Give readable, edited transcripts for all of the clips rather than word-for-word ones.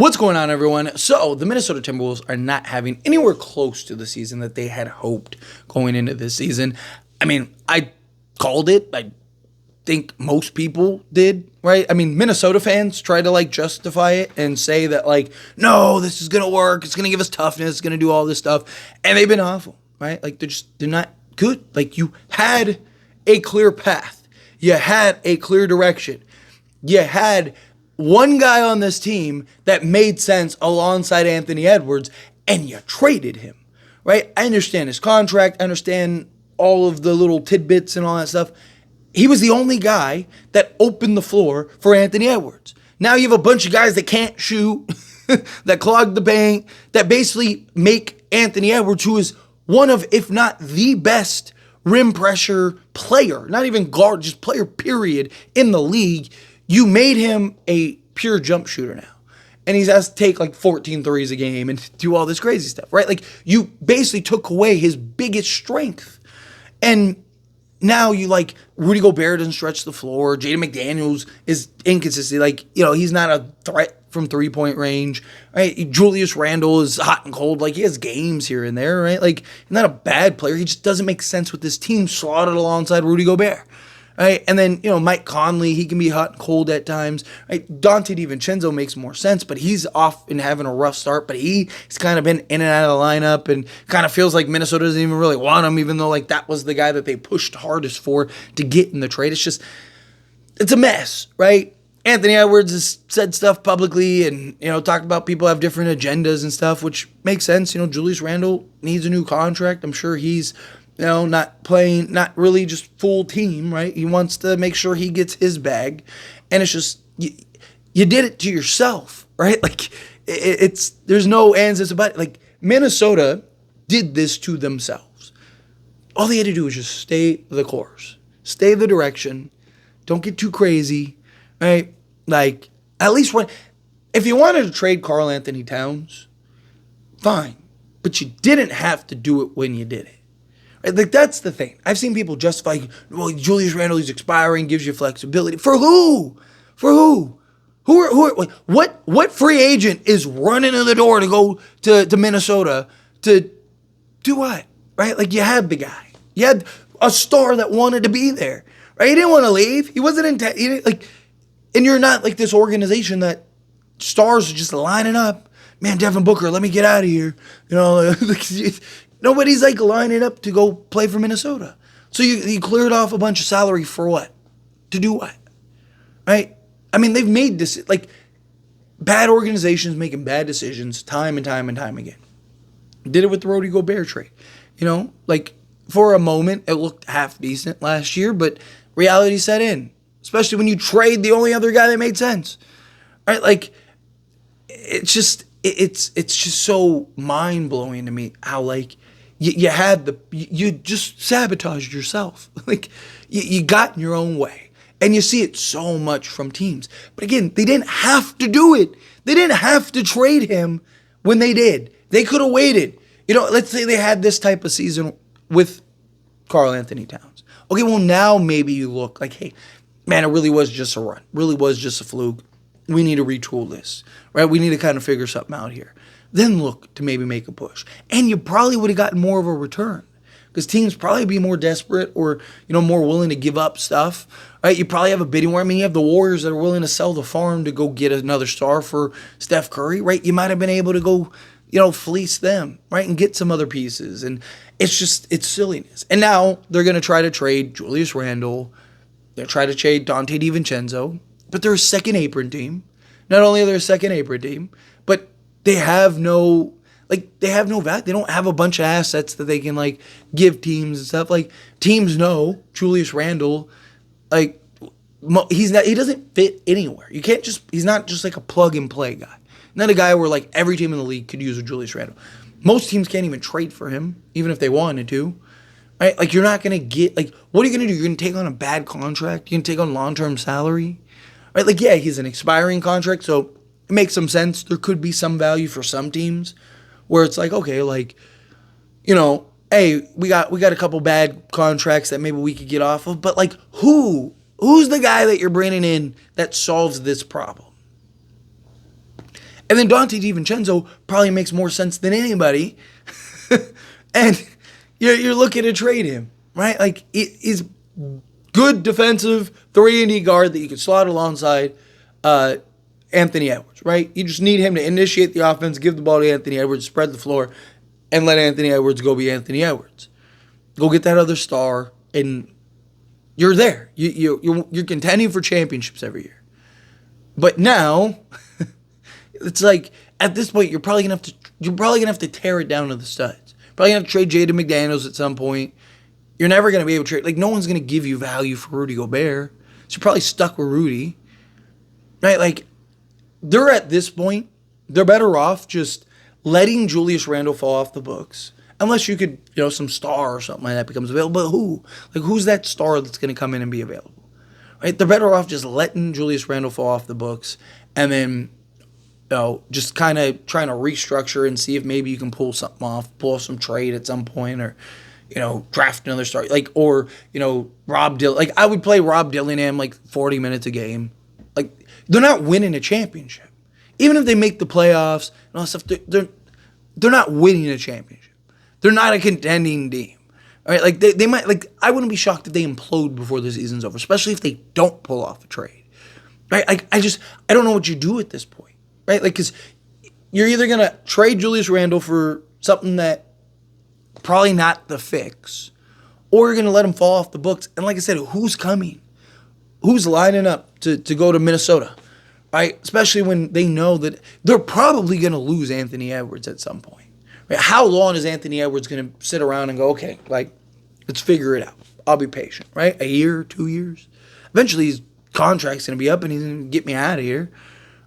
What's going on, everyone? So, the Minnesota Timberwolves are not having anywhere close to the season that they had hoped going into this season. I mean, I called it. I think most people did, right? I mean, Minnesota fans try to, justify it and say that, no, this is going to work. It's going to give us toughness. It's going to do all this stuff. And they've been awful, right? They're not good. You had a clear path. You had a clear direction. You had one guy on this team that made sense alongside Anthony Edwards, and you traded him, right? I understand his contract. I understand all of the little tidbits and all that stuff. He was the only guy that opened the floor for Anthony Edwards. Now you have a bunch of guys that can't shoot, that clog the paint, that basically make Anthony Edwards, who is one of, if not the best rim pressure player, not even guard, just player period in the league. You made him a pure jump shooter now. And he has to take 14 threes a game and do all this crazy stuff, right? You basically took away his biggest strength. And now Rudy Gobert doesn't stretch the floor. Jaden McDaniels is inconsistent. He's not a threat from three-point range, right? Julius Randle is hot and cold. He has games here and there, right? He's not a bad player. He just doesn't make sense with this team slotted alongside Rudy Gobert. Right? And then, Mike Conley, he can be hot and cold at times. Right? Donte DiVincenzo makes more sense, but he's off and having a rough start. But he's kind of been in and out of the lineup and kind of feels like Minnesota doesn't even really want him, even though that was the guy that they pushed hardest for to get in the trade. It's a mess, right? Anthony Edwards has said stuff publicly and, talked about people have different agendas and stuff, which makes sense. Julius Randle needs a new contract. I'm sure he's not playing, not really just full team, right? He wants to make sure he gets his bag. And it's just, you did it to yourself, right? There's no ands, it's about it. Minnesota did this to themselves. All they had to do was just stay the course, stay the direction, don't get too crazy, right? At least if you wanted to trade Karl Anthony Towns, fine. But you didn't have to do it when you did it. That's the thing. I've seen people justify, Julius Randle is expiring, gives you flexibility. For who? For who? What free agent is running to the door to go to Minnesota to do what? Right? You had the guy. You had a star that wanted to be there. Right? He didn't want to leave. He wasn't and you're not this organization that stars are just lining up. Man, Devin Booker, let me get out of here. Nobody's lining up to go play for Minnesota. So you cleared off a bunch of salary for what? To do what? Right? I mean, they've made this, bad organizations making bad decisions time and time and time again. Did it with the Rudy Gobert trade. For a moment, it looked half decent last year, but reality set in. Especially when you trade the only other guy that made sense. Right? It's just so mind-blowing to me how, you just sabotaged yourself. You got in your own way. And you see it so much from teams. But again, they didn't have to do it. They didn't have to trade him when they did. They could have waited. Let's say they had this type of season with Karl Anthony Towns. Okay, well, now maybe you look hey, man, it really was just a run. Really was just a fluke. We need to retool this, right? We need to kind of figure something out here. Then look to maybe make a push. And you probably would have gotten more of a return because teams probably be more desperate or, more willing to give up stuff, right? You probably have a bidding war. I mean, you have the Warriors that are willing to sell the farm to go get another star for Steph Curry, right? You might have been able to go, fleece them, right? And get some other pieces. And it's silliness. And now they're going to try to trade Julius Randle. They'll try to trade Donte DiVincenzo. But they're a second apron team. Not only are they a second apron team, but they have no value. They don't have a bunch of assets that they can give teams and stuff. Teams know Julius Randle, he doesn't fit anywhere. You can't he's not just a plug and play guy. Not a guy where every team in the league could use a Julius Randle. Most teams can't even trade for him, even if they wanted to. Right? You're not gonna get what are you gonna do? You're gonna take on a bad contract? You're gonna take on long-term salary? Right? Yeah, he's an expiring contract, so it makes some sense. There could be some value for some teams where it's okay, hey, we got a couple bad contracts that maybe we could get off of, but who's the guy that you're bringing in that solves this problem? And then Donte DiVincenzo probably makes more sense than anybody. And you're looking to trade him, right? Like, he's good defensive 3-and-D guard that you could slot alongside Anthony Edwards, right? You just need him to initiate the offense, give the ball to Anthony Edwards, spread the floor, and let Anthony Edwards go be Anthony Edwards. Go get that other star, and you're there. You're contending for championships every year. But now, it's like at this point you're probably gonna have to tear it down to the studs. Probably gonna have to trade Jaden McDaniels at some point. You're never gonna be able to trade. Like, no one's gonna give you value for Rudy Gobert, so you're probably stuck with Rudy, right? Like, they're at this point, they're better off just letting Julius Randle fall off the books. Unless you could, some star or something like that becomes available. But who? Like, who's that star that's going to come in and be available? Right? They're better off just letting Julius Randle fall off the books and then, just kind of trying to restructure and see if maybe you can pull something off, pull some trade at some point, or, draft another star. Like, or, Rob Dill. Like, I would play Rob Dillingham like 40 minutes a game. Like, they're not winning a championship. Even if they make the playoffs and all that stuff, they're not winning a championship. They're not a contending team. All right, like they might, like, I wouldn't be shocked if they implode before the season's over, especially if they don't pull off a trade. Right? Like, I don't know what you do at this point. Right? Like, because you're either gonna trade Julius Randle for something that probably not the fix, or you're gonna let him fall off the books. And like I said, who's coming? Who's lining up to go to Minnesota? Right? Especially when they know that they're probably gonna lose Anthony Edwards at some point. Right? How long is Anthony Edwards going to sit around and go, okay, like, let's figure it out. I'll be patient, right? A year, 2 years? Eventually, his contract's going to be up and he's going to get me out of here.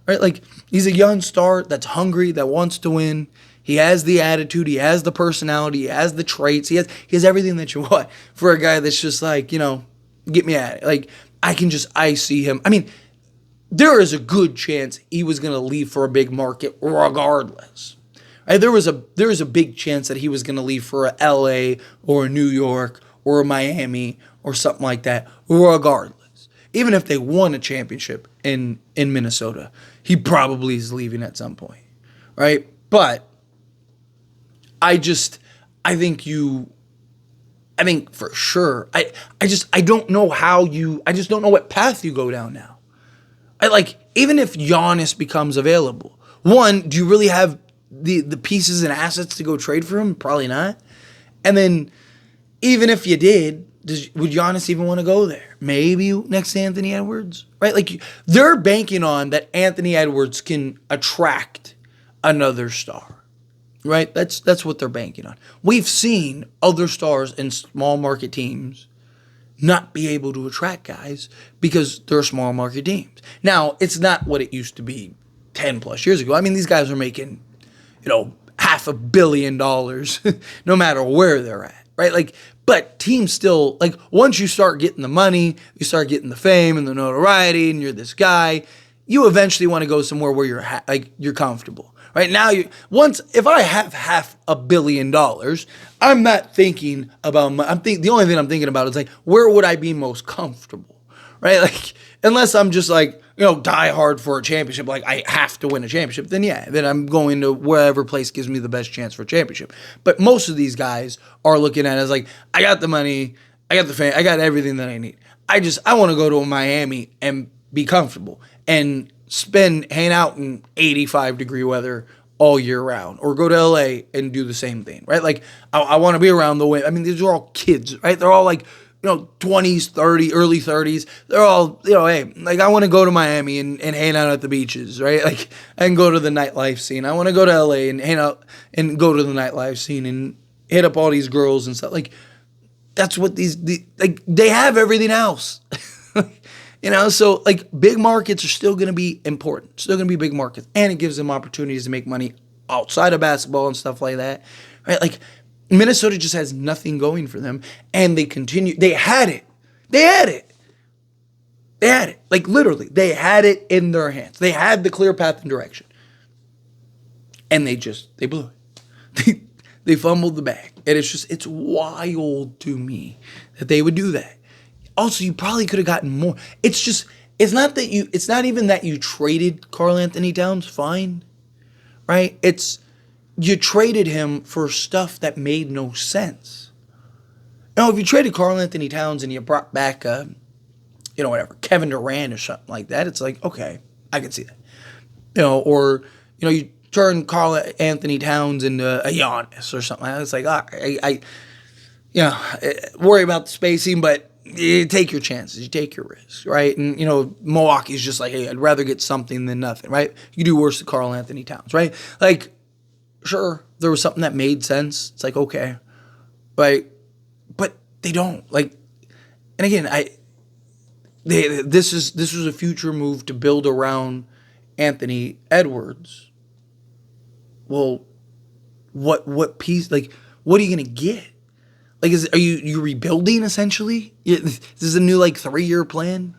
Right? Like, he's a young star that's hungry, that wants to win. He has the attitude. He has the personality. He has the traits. He has everything that you want for a guy that's just like, get me out of it. Like, I see him. I mean, there is a good chance he was going to leave for a big market regardless. Right, there was a big chance that he was going to leave for a LA or a New York or a Miami or something like that, regardless. Even if they won a championship in Minnesota, he probably is leaving at some point, right? But I think for sure, I don't know I just don't know what path you go down now. Even if Giannis becomes available, one, do you really have the pieces and assets to go trade for him? Probably not. And then even if you did, would Giannis even want to go there? Maybe next to Anthony Edwards, right? Like, they're banking on that Anthony Edwards can attract another star, right? That's what they're banking on. We've seen other stars in small market teams not be able to attract guys because they're small market teams. Now, it's not what it used to be 10 plus years ago. I mean, these guys are making $500 million no matter where they're at, right? Like, but teams still, like, once you start getting the money, you start getting the fame and the notoriety, and you're this guy, you eventually want to go somewhere where you're comfortable, right? Now, if I have $500 million, I'm not thinking about the only thing I'm thinking about is, like, where would I be most comfortable, right? Like, unless I'm just like, die hard for a championship, like I have to win a championship, then I'm going to wherever place gives me the best chance for a championship. But most of these guys are looking at it as like, I got the money, I got the fame, I got everything that I need. I want to go to Miami and be comfortable and hang out in 85-degree weather all year round, or go to LA and do the same thing, right? Like, I want to be around the wind. I mean, these are all kids, right? They're all like, 20s, 30s, early 30s. They're all, hey, like, I want to go to Miami and hang out at the beaches, right? Like, I can go to the nightlife scene. I want to go to LA and hang out and go to the nightlife scene and hit up all these girls and stuff. Like, that's what they have everything else. So, like, big markets are still going to be important. Still going to be big markets. And it gives them opportunities to make money outside of basketball and stuff like that, right? Like, Minnesota just has nothing going for them, and they continue. They had it. Like, literally, they had it in their hands. They had the clear path and direction, and they blew it. They fumbled the bag, and it's wild to me that they would do that. Also, you probably could have gotten more. It's not even that you traded Karl Anthony Towns. Fine. right? You traded him for stuff that made no sense. If you traded Karl Anthony Towns and you brought back, whatever, Kevin Durant or something like that, it's like, okay, I can see that. You turn Karl Anthony Towns into a Giannis or something. It's like, worry about the spacing, but you take your chances, you take your risks, right? And, Milwaukee's just like, hey, I'd rather get something than nothing, right? You do worse than Karl Anthony Towns, right? Like, sure, there was something that made sense. It's like, okay, right? But they don't. Like, and again, this was a future move to build around Anthony Edwards. Well, what piece? Like, what are you gonna get? Like, are you rebuilding essentially? This is a new 3-year plan,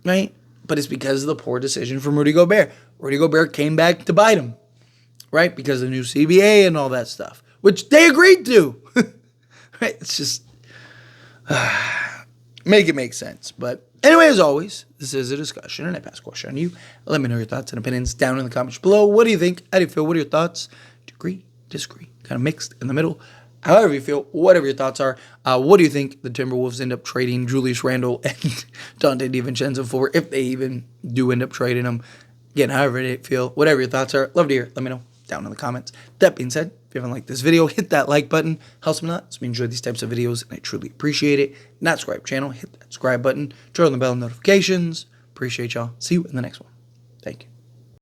right? But it's because of the poor decision from Rudy Gobert. Rudy Gobert came back to bite him, right? Because of the new CBA and all that stuff, which they agreed to. Right? It's just make it make sense. But anyway, as always, this is a discussion, and I pass a question on you. Let me know your thoughts and opinions down in the comments below. What do you think? How do you feel? What are your thoughts? Agree, disagree, kind of mixed in the middle. However you feel, whatever your thoughts are, what do you think the Timberwolves end up trading Julius Randle and Donte DiVincenzo for, if they even do end up trading them? Again, however you feel, whatever your thoughts are, love to hear. Let me know down in the comments. That being said, if you haven't liked this video, hit that like button. Helps me a lot. So we enjoy these types of videos, and I truly appreciate it. Not subscribe channel, hit that subscribe button. Turn on the bell notifications. Appreciate y'all. See you in the next one. Thank you.